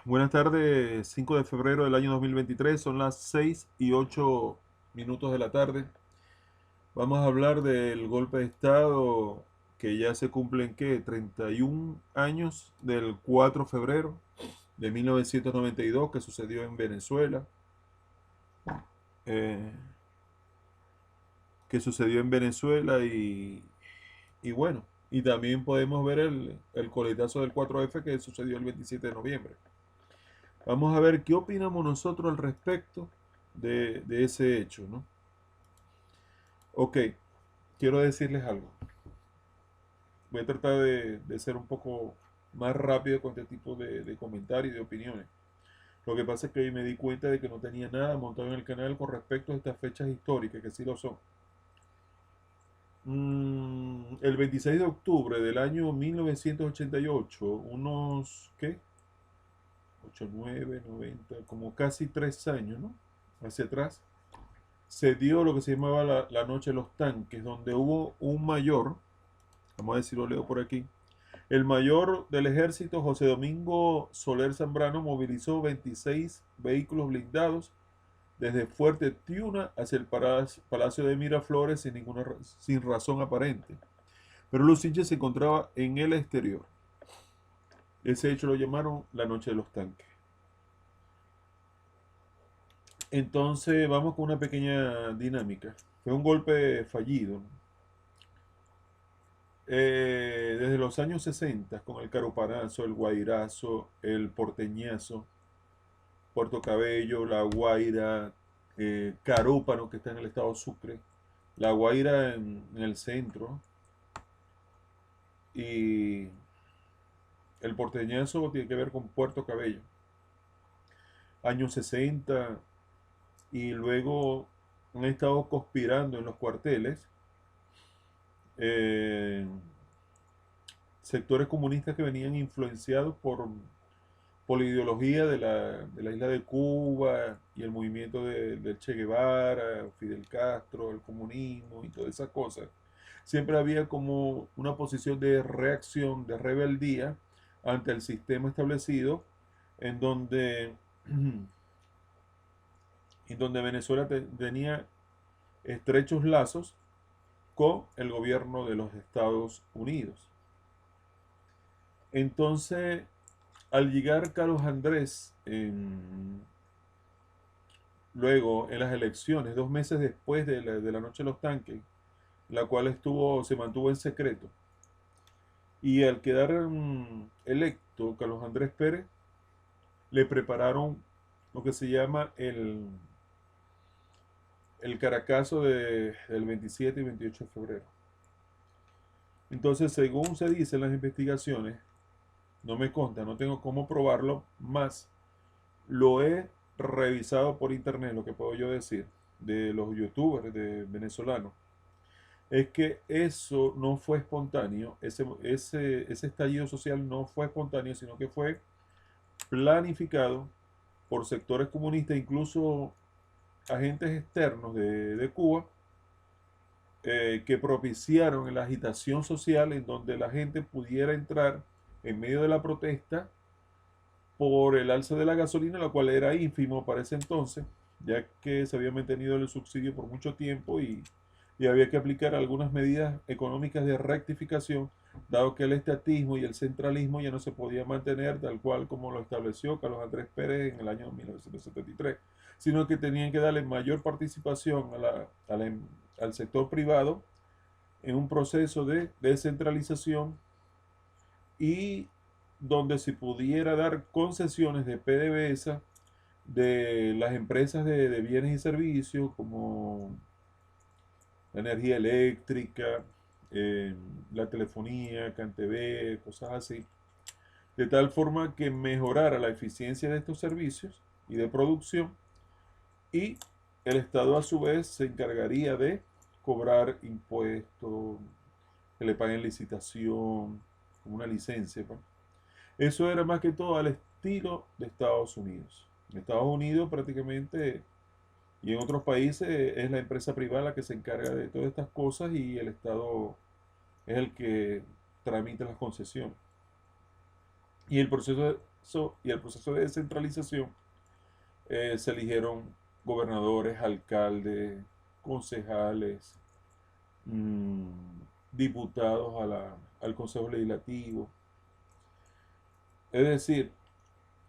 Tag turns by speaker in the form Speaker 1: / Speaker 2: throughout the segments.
Speaker 1: Buenas tardes, 5 de febrero del año 2023, son las 6:08 de la tarde. Vamos a hablar del golpe de Estado que ya se cumplen, ¿qué? 31 años del 4 de febrero de 1992 que sucedió en Venezuela. eh, que sucedió en Venezuela y bueno, y también podemos ver el coletazo del 4F que sucedió el 27 de noviembre. Vamos a ver qué opinamos nosotros al respecto de ese hecho, ¿no? Ok, quiero decirles algo. Voy a tratar de ser un poco más rápido con este tipo de comentarios y de opiniones. Lo que pasa es que me di cuenta de que no tenía nada montado en el canal con respecto a estas fechas históricas, que sí lo son. El 26 de octubre del año 1988, unos, ¿qué? 8, 9, 90, como casi 3 años, ¿no? Hacia atrás, se dio lo que se llamaba la Noche de los Tanques, donde hubo un mayor, vamos a decirlo, leo por aquí, el mayor del ejército, José Domingo Soler Zambrano, movilizó 26 vehículos blindados desde Fuerte Tiuna hacia el Palacio de Miraflores sin razón aparente. Pero Lucinche se encontraba en el exterior. Ese hecho lo llamaron la Noche de los Tanques. Entonces vamos con una pequeña dinámica. Fue un golpe fallido, ¿no? Desde los años 60, con el carupanazo, el guairazo, el porteñazo, Puerto Cabello, La Guaira, Carúpano, que está en el estado Sucre, La Guaira en el centro, y el porteñazo tiene que ver con Puerto Cabello. Años 60, y luego han estado conspirando en los cuarteles eh, sectores comunistas que venían influenciados por la ideología de la isla de Cuba y el movimiento del Che Guevara, Fidel Castro, el comunismo y todas esas cosas. Siempre había como una posición de reacción, de rebeldía ante el sistema establecido, en donde, en donde Venezuela tenía estrechos lazos con el gobierno de los Estados Unidos. Entonces, al llegar Carlos Andrés luego en las elecciones, 2 meses después de la Noche de los Tanques, la cual se mantuvo en secreto, y al quedar electo Carlos Andrés Pérez, le prepararon lo que se llama el Caracazo del 27 y 28 de febrero. Entonces, según se dice en las investigaciones, no me consta, no tengo cómo probarlo, más lo he revisado por internet, lo que puedo yo decir, de los youtubers de venezolanos, es que eso no fue espontáneo, ese estallido social no fue espontáneo, sino que fue planificado por sectores comunistas, incluso agentes externos de Cuba, que propiciaron la agitación social en donde la gente pudiera entrar en medio de la protesta por el alza de la gasolina, la cual era ínfimo para ese entonces, ya que se había mantenido el subsidio por mucho tiempo y había que aplicar algunas medidas económicas de rectificación, dado que el estatismo y el centralismo ya no se podía mantener tal cual como lo estableció Carlos Andrés Pérez en el año 1973, sino que tenían que darle mayor participación al sector privado en un proceso de descentralización y donde se pudiera dar concesiones de PDVSA de las empresas de bienes y servicios como la energía eléctrica, eh, la telefonía, CanTV, cosas así, de tal forma que mejorara la eficiencia de estos servicios y de producción, y el Estado a su vez se encargaría de cobrar impuestos, que le paguen licitación, como una licencia, pues. Eso era más que todo al estilo de Estados Unidos. En Estados Unidos prácticamente y en otros países es la empresa privada la que se encarga de todas estas cosas y el Estado es el que tramita las concesiones. Y el proceso y el proceso de descentralización, se eligieron gobernadores, alcaldes, concejales, mmm, diputados al Consejo Legislativo. Es decir,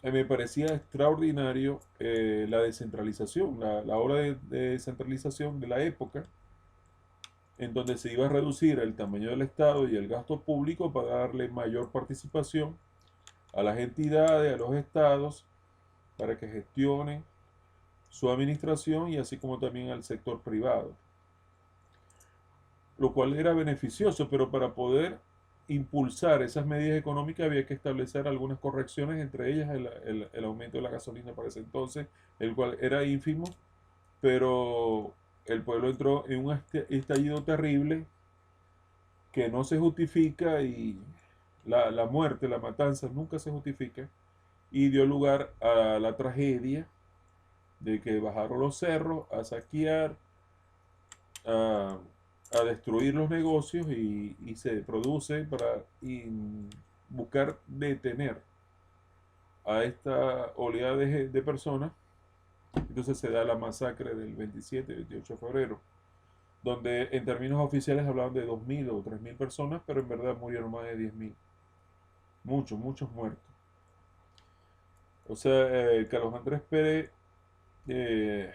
Speaker 1: me parecía extraordinario la descentralización, la obra de descentralización de la época, en donde se iba a reducir el tamaño del Estado y el gasto público para darle mayor participación a las entidades, a los estados, para que gestionen su administración y así como también al sector privado, lo cual era beneficioso, pero para poder impulsar esas medidas económicas había que establecer algunas correcciones, entre ellas el aumento de la gasolina para ese entonces, el cual era ínfimo, pero el pueblo entró en un estallido terrible que no se justifica y la muerte, la matanza nunca se justifica y dio lugar a la tragedia de que bajaron los cerros a saquear, a, a destruir los negocios y se produce para buscar detener a esta oleada de personas. Entonces se da la masacre del 27 y 28 de febrero, donde en términos oficiales hablaban de 2.000 o 3.000 personas, pero en verdad murieron más de 10.000. Muchos, muchos muertos. O sea, Carlos Andrés Pérez eh,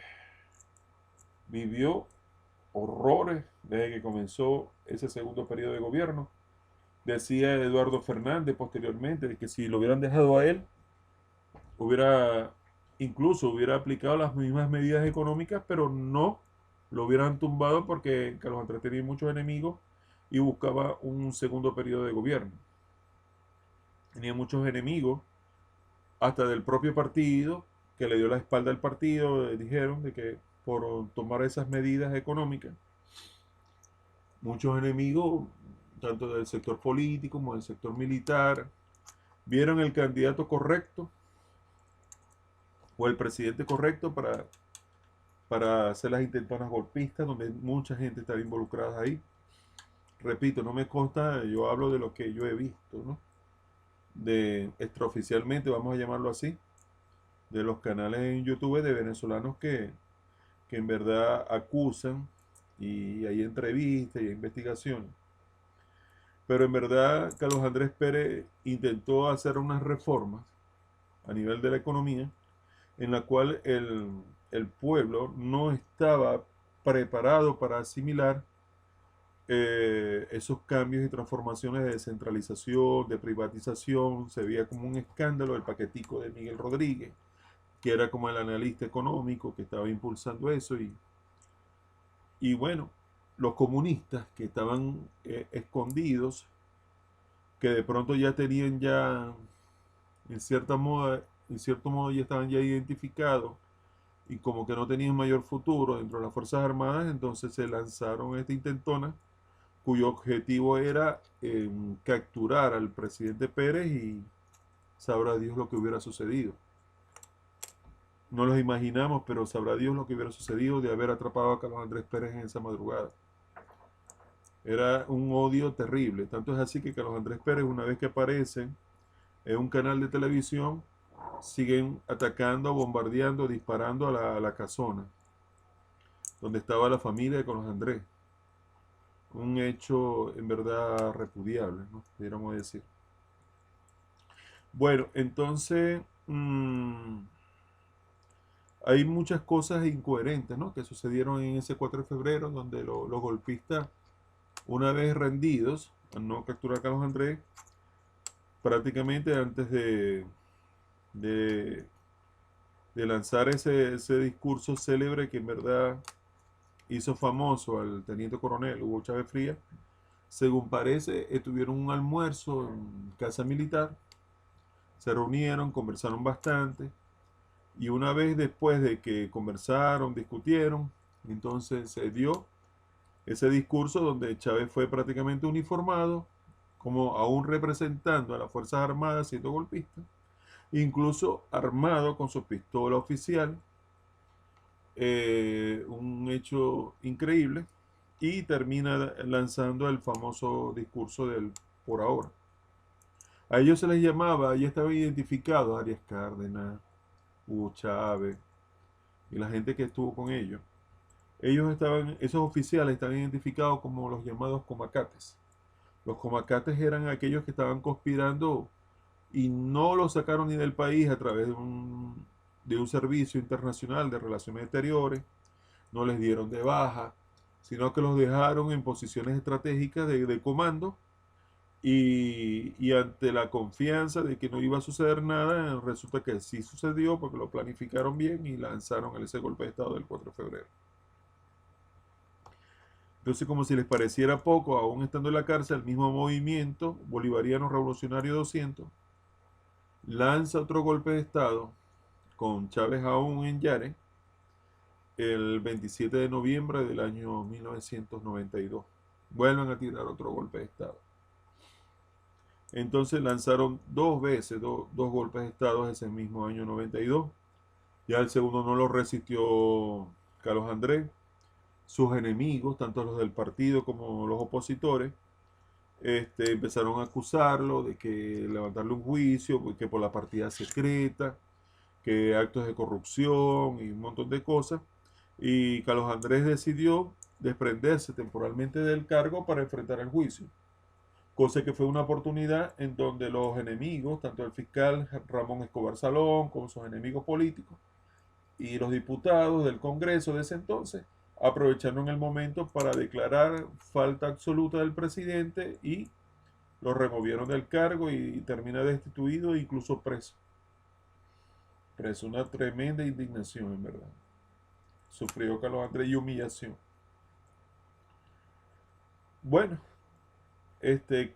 Speaker 1: vivió horrores desde que comenzó ese segundo periodo de gobierno. Decía Eduardo Fernández posteriormente que si lo hubieran dejado a él, hubiera aplicado las mismas medidas económicas, pero no lo hubieran tumbado porque Carlos Andrés tenía muchos enemigos y buscaba un segundo periodo de gobierno. Tenía muchos enemigos, hasta del propio partido, que le dio la espalda al partido, dijeron de que por tomar esas medidas económicas, muchos enemigos, tanto del sector político como del sector militar, vieron el candidato correcto o el presidente correcto para hacer las intentonas golpistas, donde mucha gente estaba involucrada ahí. Repito, no me consta, yo hablo de lo que yo he visto, ¿no? De extraoficialmente, vamos a llamarlo así, de los canales en YouTube de venezolanos que en verdad acusan y hay entrevistas y hay investigaciones. Pero en verdad Carlos Andrés Pérez intentó hacer unas reformas a nivel de la economía en la cual el pueblo no estaba preparado para asimilar esos cambios y transformaciones de descentralización, de privatización. Se veía como un escándalo el paquetico de Miguel Rodríguez, que era como el analista económico que estaba impulsando eso. Y bueno, los comunistas que estaban escondidos, que de pronto ya tenían ya, en cierta moda, en cierto modo ya estaban ya identificados y como que no tenían mayor futuro dentro de las Fuerzas Armadas, entonces se lanzaron esta intentona cuyo objetivo era capturar al presidente Pérez y sabrá Dios lo que hubiera sucedido. No los imaginamos, pero sabrá Dios lo que hubiera sucedido de haber atrapado a Carlos Andrés Pérez en esa madrugada. Era un odio terrible. Tanto es así que Carlos Andrés Pérez, una vez que aparece en un canal de televisión, siguen atacando, bombardeando, disparando a la casona, donde estaba la familia de Carlos Andrés. Un hecho en verdad repudiable, ¿no? Pudiéramos decir. Bueno, entonces hay muchas cosas incoherentes, ¿no? Que sucedieron en ese 4 de febrero, donde los golpistas, una vez rendidos, al no capturar a Carlos Andrés, prácticamente antes de, de lanzar ese discurso célebre que en verdad hizo famoso al teniente coronel Hugo Chávez Frías, según parece, tuvieron un almuerzo en casa militar, se reunieron, conversaron bastante, y una vez después de que conversaron, discutieron, entonces se dio ese discurso donde Chávez fue prácticamente uniformado, como aún representando a las Fuerzas Armadas siendo golpista, incluso armado con su pistola oficial, un hecho increíble, y termina lanzando el famoso discurso del por ahora. A ellos se les llamaba, ya estaban identificados, Arias Cárdenas, Hugo Chávez y la gente que estuvo con ellos. Ellos estaban, esos oficiales estaban identificados como los llamados comacates. Los comacates eran aquellos que estaban conspirando y no los sacaron ni del país a través de un servicio internacional de relaciones exteriores, no les dieron de baja, sino que los dejaron en posiciones estratégicas de comando y ante la confianza de que no iba a suceder nada, resulta que sí sucedió porque lo planificaron bien y lanzaron ese golpe de Estado del 4 de febrero. Entonces, como si les pareciera poco, aún estando en la cárcel, el mismo movimiento bolivariano revolucionario 200 lanza otro golpe de Estado con Chávez aún en Yare el 27 de noviembre del año 1992. Vuelven a tirar otro golpe de Estado. Entonces lanzaron dos veces, dos golpes de Estado ese mismo año 92. Ya el segundo no lo resistió Carlos Andrés. Sus enemigos, tanto los del partido como los opositores, empezaron a acusarlo de que levantarle un juicio, que por la partida secreta, que actos de corrupción y un montón de cosas. Y Carlos Andrés decidió desprenderse temporalmente del cargo para enfrentar el juicio. Cosa que fue una oportunidad en donde los enemigos, tanto el fiscal Ramón Escobar Salón como sus enemigos políticos y los diputados del Congreso de ese entonces, aprovecharon el momento para declarar falta absoluta del presidente y lo removieron del cargo y termina destituido e incluso preso. Preso, una tremenda indignación en verdad. Sufrió Carlos Andrés y humillación. Bueno,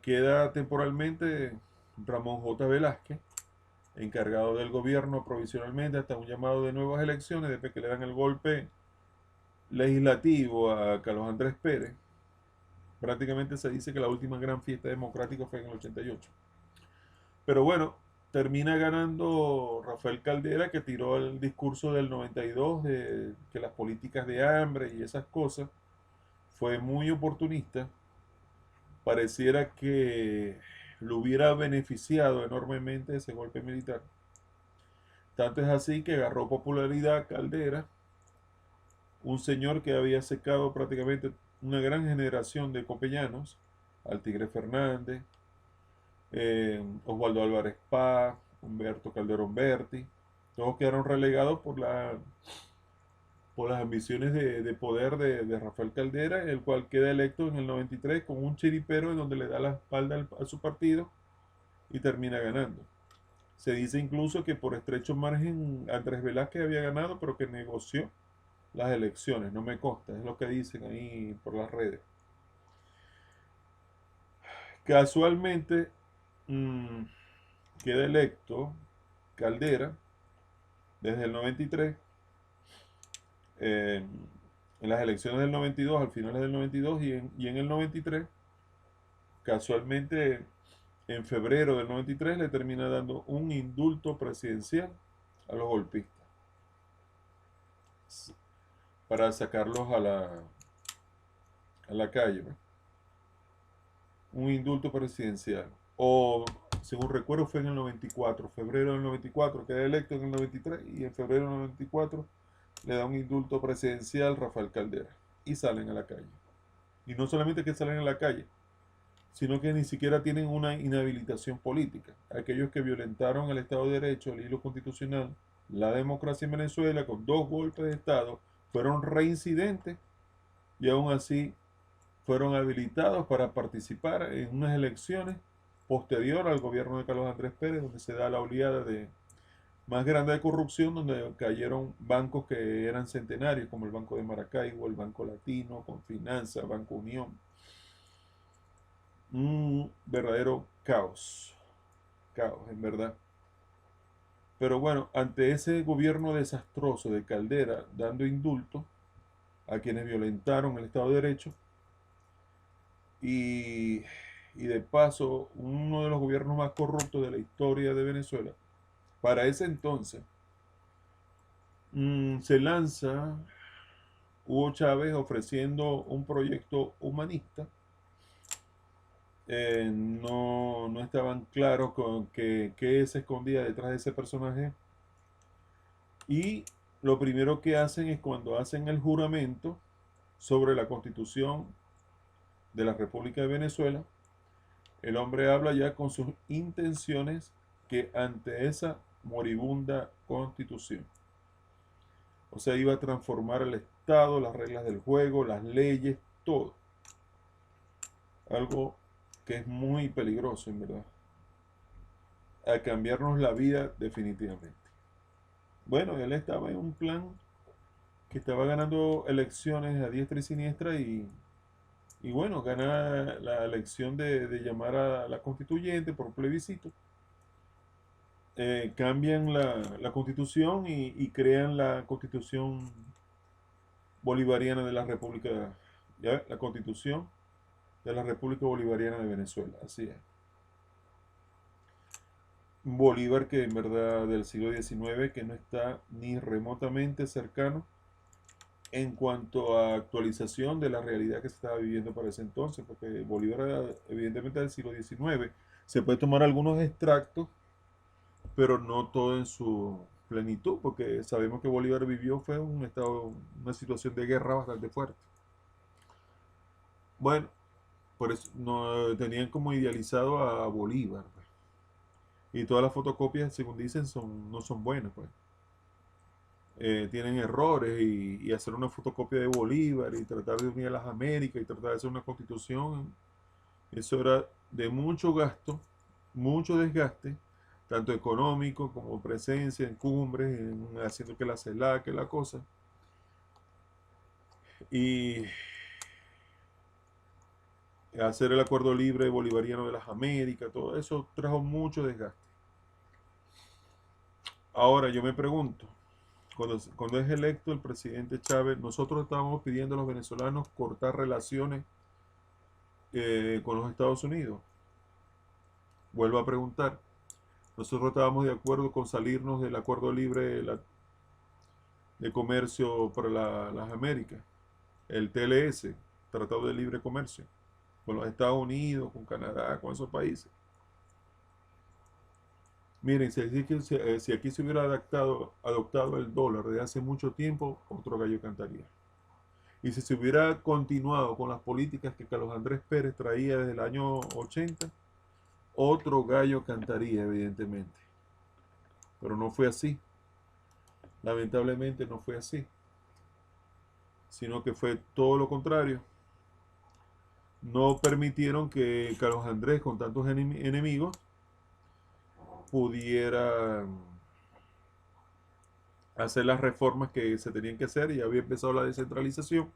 Speaker 1: queda temporalmente Ramón J. Velázquez, encargado del gobierno provisionalmente hasta un llamado de nuevas elecciones, después que le dan el golpe legislativo a Carlos Andrés Pérez. Prácticamente se dice que la última gran fiesta democrática fue en el 88. Pero bueno, termina ganando Rafael Caldera, que tiró el discurso del 92 de que las políticas de hambre y esas cosas fue muy oportunista. Pareciera que lo hubiera beneficiado enormemente ese golpe militar. Tanto es así que agarró popularidad Caldera, un señor que había secado prácticamente una gran generación de copellanos, al Tigre Fernández, Osvaldo Álvarez Paz, Humberto Calderón Berti, todos quedaron relegados por las ambiciones de poder de Rafael Caldera, el cual queda electo en el 93 con un chiripero en donde le da la espalda a su partido y termina ganando. Se dice incluso que por estrecho margen Andrés Velázquez había ganado, pero que negoció las elecciones, no me consta, es lo que dicen ahí por las redes. Casualmente mmm, queda electo Caldera desde el 93, en las elecciones del 92, al finales del 92 y en el 93, casualmente en febrero del 93 le termina dando un indulto presidencial a los golpistas para sacarlos a la calle, ¿no? Un indulto presidencial. O, según recuerdo, fue en el 94, febrero del 94, queda electo en el 93 y en febrero del 94 le da un indulto presidencial Rafael Caldera y salen a la calle. Y no solamente que salen a la calle, sino que ni siquiera tienen una inhabilitación política. Aquellos que violentaron el Estado de Derecho, el hilo constitucional, la democracia en Venezuela, con dos golpes de Estado, fueron reincidentes y aún así fueron habilitados para participar en unas elecciones posterior al gobierno de Carlos Andrés Pérez, donde se da la oleada más grande de corrupción, donde cayeron bancos que eran centenarios, como el Banco de Maracaibo, el Banco Latino, Confinanza, Banco Unión. Un verdadero caos, caos en verdad. Pero bueno, ante ese gobierno desastroso de Caldera dando indulto a quienes violentaron el Estado de Derecho y, y de paso uno de los gobiernos más corruptos de la historia de Venezuela, para ese entonces se lanza Hugo Chávez ofreciendo un proyecto humanista no estaban claros con qué se escondía detrás de ese personaje. Y lo primero que hacen es cuando hacen el juramento sobre la Constitución de la República de Venezuela, el hombre habla ya con sus intenciones que ante esa moribunda Constitución, o sea, iba a transformar el Estado, las reglas del juego, las leyes, todo. Algo que es muy peligroso, en verdad. A cambiarnos la vida definitivamente. Bueno, él estaba en un plan que estaba ganando elecciones a diestra y siniestra y bueno, gana la elección de llamar a la constituyente por plebiscito. Cambian la constitución y crean la constitución bolivariana de la República, ¿ya? La constitución de la República Bolivariana de Venezuela, así es. Bolívar que en verdad del siglo XIX, que no está ni remotamente cercano en cuanto a actualización de la realidad que se estaba viviendo para ese entonces, porque Bolívar era evidentemente del siglo XIX. Se puede tomar algunos extractos, pero no todo en su plenitud, porque sabemos que Bolívar vivió fue un estado, una situación de guerra bastante fuerte. Bueno, por eso no tenían como idealizado a Bolívar, pues. Y todas las fotocopias, según dicen, no son buenas, pues. Tienen errores y hacer una fotocopia de Bolívar y tratar de unir a las Américas y tratar de hacer una constitución, eso era de mucho gasto, mucho desgaste, tanto económico como presencia en cumbres, haciendo que la CELAC, que la cosa. Y hacer el acuerdo libre bolivariano de las Américas, todo eso trajo mucho desgaste. Ahora yo me pregunto, cuando es electo el presidente Chávez, nosotros estábamos pidiendo a los venezolanos cortar relaciones con los Estados Unidos. Vuelvo a preguntar, nosotros estábamos de acuerdo con salirnos del acuerdo libre de comercio para las Américas, el TLS, Tratado de Libre Comercio, con los Estados Unidos, con Canadá, con esos países. Miren, si aquí se hubiera adoptado el dólar desde hace mucho tiempo, otro gallo cantaría. Y si se hubiera continuado con las políticas que Carlos Andrés Pérez traía desde el año 80, otro gallo cantaría, evidentemente. Pero no fue así. Lamentablemente no fue así. Sino que fue todo lo contrario. No permitieron que Carlos Andrés, con tantos enemigos, pudiera hacer las reformas que se tenían que hacer. Ya había empezado la descentralización,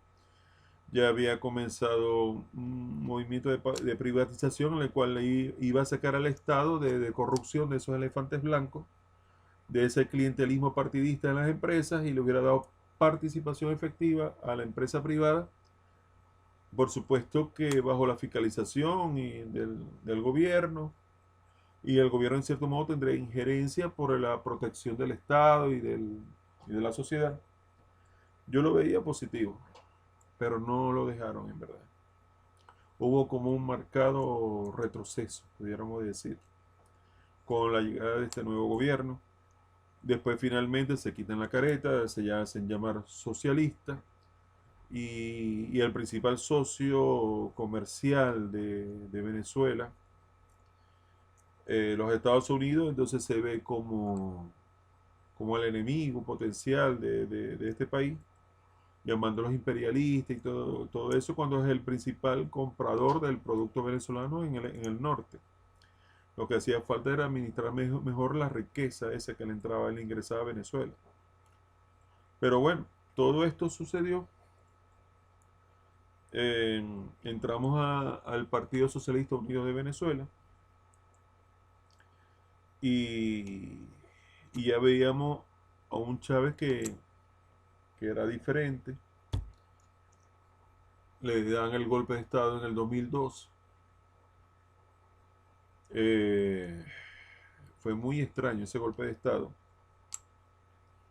Speaker 1: ya había comenzado un movimiento de privatización en el cual iba a sacar al Estado de corrupción, de esos elefantes blancos, de ese clientelismo partidista en las empresas, y le hubiera dado participación efectiva a la empresa privada, por supuesto que bajo la fiscalización del gobierno, y el gobierno en cierto modo tendría injerencia por la protección del Estado y de la sociedad. Yo lo veía positivo, pero no lo dejaron en verdad. Hubo como un marcado retroceso, pudiéramos decir, con la llegada de este nuevo gobierno. Después finalmente se quitan la careta, se hacen llamar socialistas, y el principal socio comercial de Venezuela, los Estados Unidos, entonces se ve como el enemigo potencial de este país, llamándolos imperialistas y todo eso, cuando es el principal comprador del producto venezolano en el norte. Lo que hacía falta era administrar mejor la riqueza esa que le ingresaba a Venezuela. Pero bueno, todo esto sucedió. Entramos al Partido Socialista Unido de Venezuela y, y ya veíamos a un Chávez que era diferente. Le dan el golpe de Estado en el 2002. Eh, Fue muy extraño ese golpe de Estado,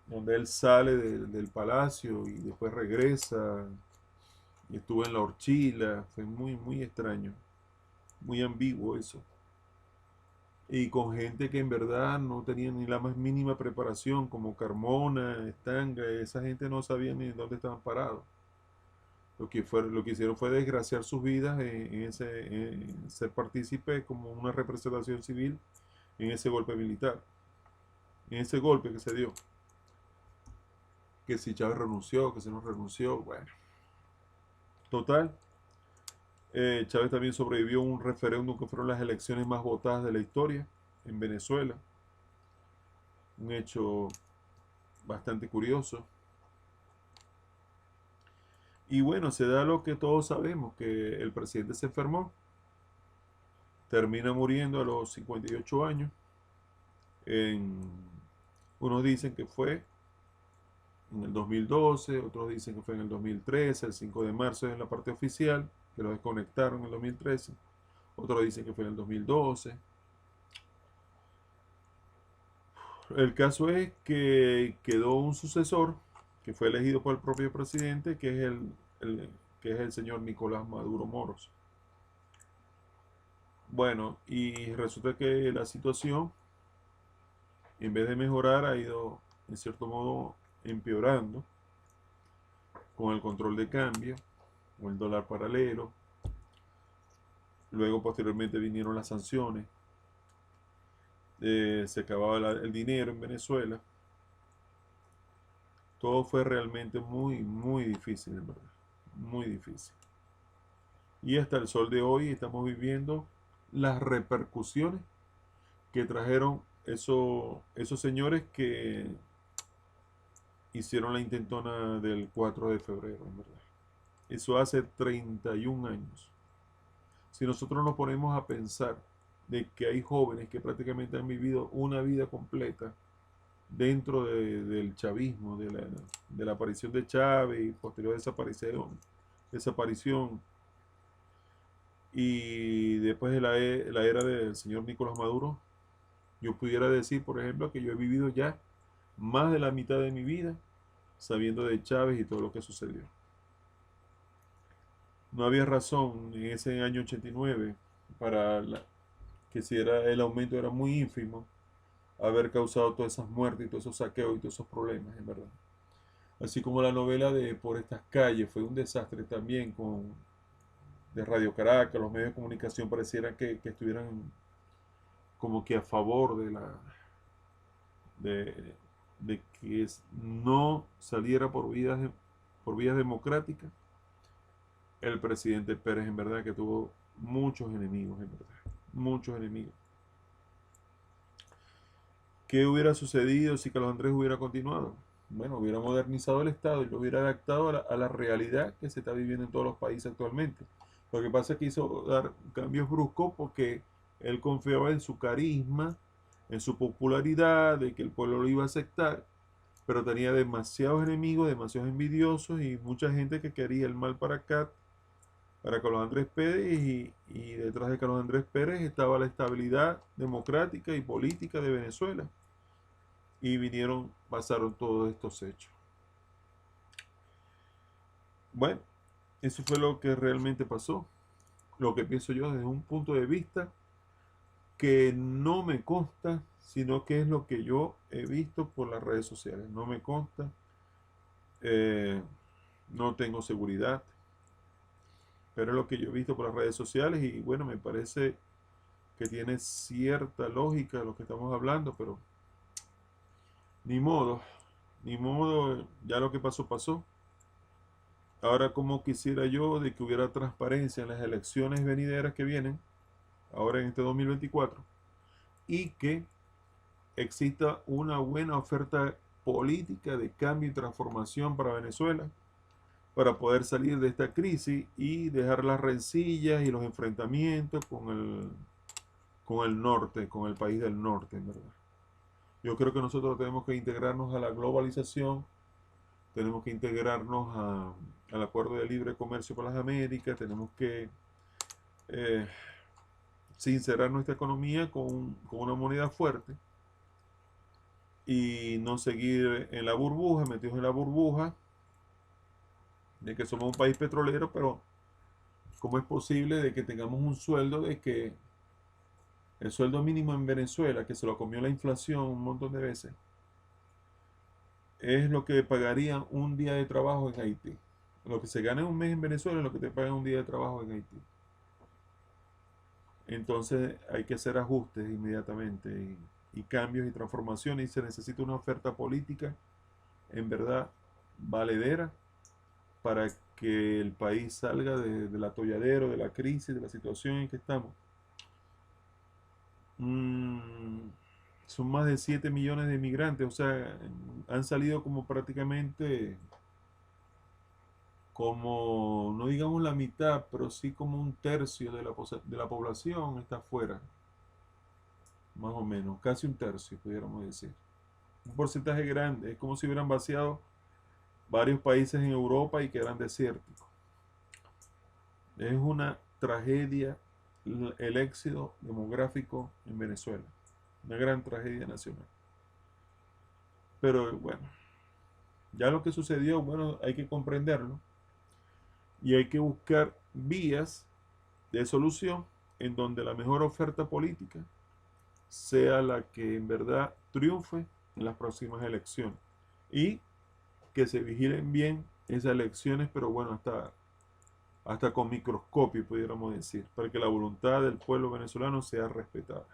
Speaker 1: donde él sale del palacio y después regresa y estuvo en la horchila. Fue muy, muy extraño. muy ambiguo eso. Y con gente que en verdad no tenía ni la más mínima preparación, como Carmona, Estanga, esa gente no sabía ni dónde estaban parados. Lo que hicieron fue desgraciar sus vidas en ser partícipe como una representación civil en ese golpe militar, en ese golpe que se dio. Que si Chávez renunció, que si no renunció, bueno. Total, Chávez también sobrevivió a un referéndum que fueron las elecciones más votadas de la historia en Venezuela. Un hecho bastante curioso. Y bueno, se da lo que todos sabemos, que el presidente se enfermó, termina muriendo a los 58 años. En, unos dicen que fue en el 2012, otros dicen que fue en el 2013, el 5 de marzo es la parte oficial, que lo desconectaron en el 2013. Otros dicen que fue en el 2012. El caso es que quedó un sucesor que fue elegido por el propio presidente, que es que es el señor Nicolás Maduro Moros. Bueno, y resulta que la situación, en vez de mejorar, ha ido, en cierto modo, empeorando con el control de cambio, con el dólar paralelo. Luego, posteriormente, vinieron las sanciones. Se acababa el dinero en Venezuela. Todo fue realmente muy, muy difícil, en verdad. Muy difícil. Y hasta el sol de hoy estamos viviendo las repercusiones que trajeron esos señores que hicieron la intentona del 4 de febrero, en verdad. Eso hace 31 años. Si nosotros nos ponemos a pensar de que hay jóvenes que prácticamente han vivido una vida completa dentro del chavismo, de la aparición de Chávez y posterior desaparición y después de la era del señor Nicolás Maduro, yo pudiera decir, por ejemplo, que yo he vivido ya más de la mitad de mi vida sabiendo de Chávez y todo lo que sucedió. No había razón en ese año 89 que si el aumento era muy ínfimo, haber causado todas esas muertes y todos esos saqueos y todos esos problemas, en verdad. Así como la novela de Por estas calles fue un desastre también de Radio Caracas, los medios de comunicación parecieran que estuvieran como que a favor de, de que no saliera por vías democráticas. El presidente Pérez en verdad que tuvo muchos enemigos, en verdad, muchos enemigos. ¿Qué hubiera sucedido si Carlos Andrés hubiera continuado? Bueno, hubiera modernizado el Estado y lo hubiera adaptado a la realidad que se está viviendo en todos los países actualmente. Lo que pasa es que hizo dar cambios bruscos porque él confiaba en su carisma, en su popularidad, de que el pueblo lo iba a aceptar, pero tenía demasiados enemigos, demasiados envidiosos y mucha gente que quería el mal para acá, para Carlos Andrés Pérez, y detrás de Carlos Andrés Pérez estaba la estabilidad democrática y política de Venezuela. Y pasaron todos estos hechos. Bueno, eso fue lo que realmente pasó. Lo que pienso yo desde un punto de vista que no me consta, sino que es lo que yo he visto por las redes sociales. No me consta, eh, no tengo seguridad, pero es lo que yo he visto por las redes sociales y bueno, me parece que tiene cierta lógica lo que estamos hablando, pero ni modo, ni modo, ya lo que pasó, pasó. Ahora, como quisiera yo de que hubiera transparencia en las elecciones venideras que vienen, ahora en este 2024, y que exista una buena oferta política de cambio y transformación para Venezuela, para poder salir de esta crisis y dejar las rencillas y los enfrentamientos con el norte, con el país del norte, en verdad. Yo creo que nosotros tenemos que integrarnos a la globalización, tenemos que integrarnos al acuerdo de libre comercio con las Américas, tenemos que eh, sincerar nuestra economía con una moneda fuerte y no seguir en la burbuja, metidos en la burbuja de que somos un país petrolero, pero ¿cómo es posible de que tengamos un sueldo de que el sueldo mínimo en Venezuela, que se lo comió la inflación un montón de veces, es lo que pagaría un día de trabajo en Haití? Lo que se gana en un mes en Venezuela es lo que te pagan un día de trabajo en Haití. Entonces hay que hacer ajustes inmediatamente y cambios y transformaciones, y se necesita una oferta política en verdad valedera para que el país salga del atolladero, de la crisis, de la situación en que estamos. Mm, son más de 7 millones de inmigrantes, o sea, han salido como prácticamente, como, no digamos la mitad, pero sí como un tercio de la población está afuera, más o menos, casi un tercio, pudiéramos decir. Un porcentaje grande, es como si hubieran vaciado varios países en Europa y quedaran desérticos. Es una tragedia el éxodo demográfico en Venezuela, una gran tragedia nacional. Pero bueno, ya lo que sucedió, bueno, hay que comprenderlo y hay que buscar vías de solución en donde la mejor oferta política sea la que en verdad triunfe en las próximas elecciones y que se vigilen bien esas elecciones, pero bueno, hasta con microscopio, pudiéramos decir, para que la voluntad del pueblo venezolano sea respetada.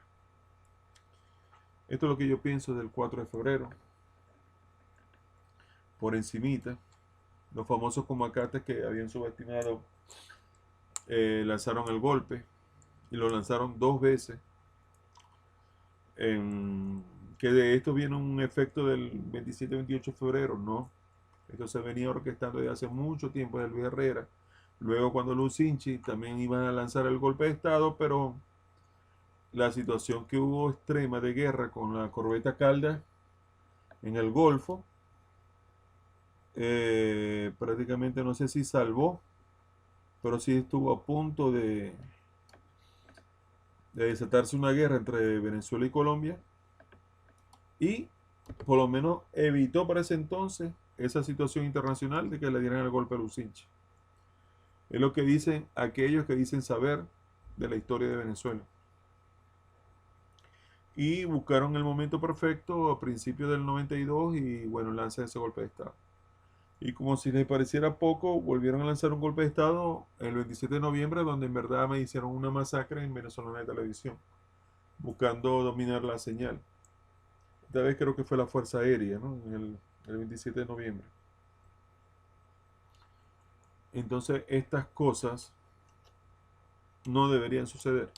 Speaker 1: Esto es lo que yo pienso del 4 de febrero, por encimita. Los famosos comacates que habían subestimado lanzaron el golpe y lo lanzaron dos veces. Que de esto viene un efecto del 27-28 de febrero, no. Esto se venía orquestando desde hace mucho tiempo de Luis Herrera. Luego cuando Lucinchi también iban a lanzar el golpe de Estado, pero la situación que hubo extrema de guerra con la corbeta Caldas en el Golfo, prácticamente no sé si salvó, pero sí estuvo a punto de desatarse una guerra entre Venezuela y Colombia, y por lo menos evitó para ese entonces esa situación internacional de que le dieran el golpe a Lucinchi. Es lo que dicen aquellos que dicen saber de la historia de Venezuela. Y buscaron el momento perfecto a principios del 92 y bueno, lanzan ese golpe de Estado. Y como si les pareciera poco, volvieron a lanzar un golpe de Estado el 27 de noviembre, donde en verdad me hicieron una masacre en Venezolana de Televisión, buscando dominar la señal. Esta vez creo que fue la Fuerza Aérea, ¿no? El 27 de noviembre. Entonces, estas cosas no deberían suceder.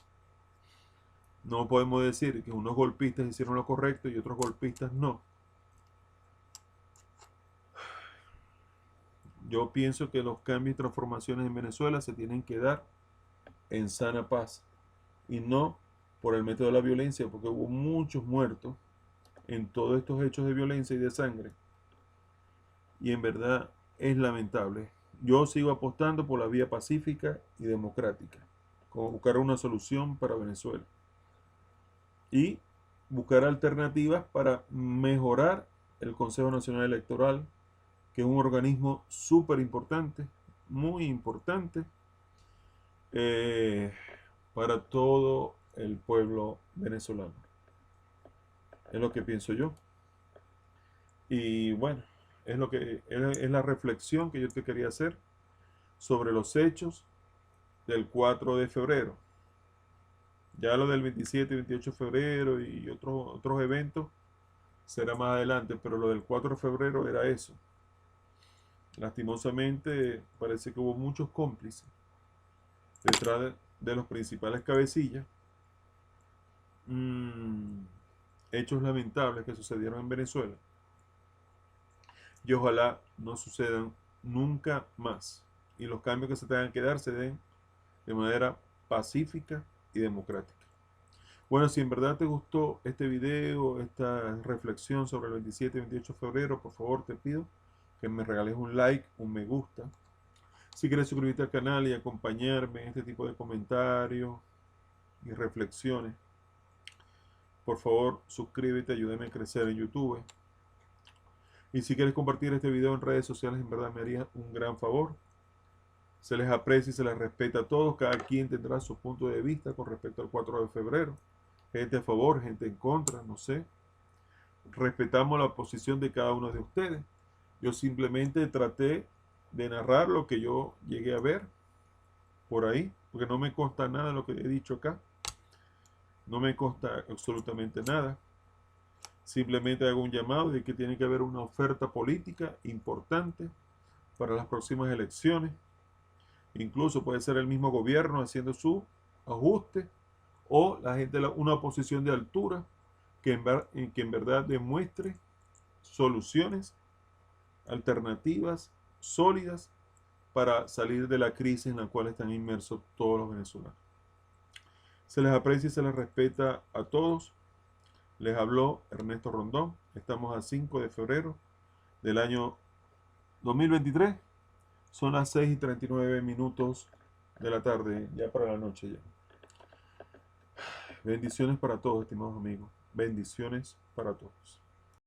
Speaker 1: No podemos decir que unos golpistas hicieron lo correcto y otros golpistas no. Yo pienso que los cambios y transformaciones en Venezuela se tienen que dar en sana paz y no por el método de la violencia, porque hubo muchos muertos en todos estos hechos de violencia y de sangre. Y en verdad es lamentable. Yo sigo apostando por la vía pacífica y democrática, como buscar una solución para Venezuela y buscar alternativas para mejorar el Consejo Nacional Electoral, que es un organismo súper importante, muy importante, eh, para todo el pueblo venezolano. Es lo que pienso yo. Y bueno, es la reflexión que yo te quería hacer sobre los hechos del 4 de febrero. Ya lo del 27 y 28 de febrero y otros eventos será más adelante, pero lo del 4 de febrero era eso. Lastimosamente parece que hubo muchos cómplices detrás de los principales cabecillas. Hechos lamentables que sucedieron en Venezuela y ojalá no sucedan nunca más y los cambios que se tengan que dar se den de manera pacífica y democrática. Bueno, si en verdad te gustó este video, esta reflexión sobre el 27 y 28 de febrero, por favor te pido que me regales un like, un me gusta. Si quieres suscribirte al canal y acompañarme en este tipo de comentarios y reflexiones, por favor suscríbete, ayúdame a crecer en YouTube. Y si quieres compartir este video en redes sociales, en verdad me haría un gran favor. Se les aprecia y se les respeta a todos. Cada quien tendrá su punto de vista con respecto al 4 de febrero. Gente a favor, gente en contra, no sé. Respetamos la posición de cada uno de ustedes. Yo simplemente traté de narrar lo que yo llegué a ver por ahí, porque no me consta nada de lo que he dicho acá. No me consta absolutamente nada. Simplemente hago un llamado de que tiene que haber una oferta política importante para las próximas elecciones. Incluso puede ser el mismo gobierno haciendo su ajuste o la gente, una oposición de altura que en verdad demuestre soluciones alternativas sólidas para salir de la crisis en la cual están inmersos todos los venezolanos. Se les aprecia y se les respeta a todos. Les habló Ernesto Rondón. Estamos a 5 de febrero del año 2023. Son las 6:39 de la tarde, ya para la noche ya. Bendiciones para todos, estimados amigos. Bendiciones para todos.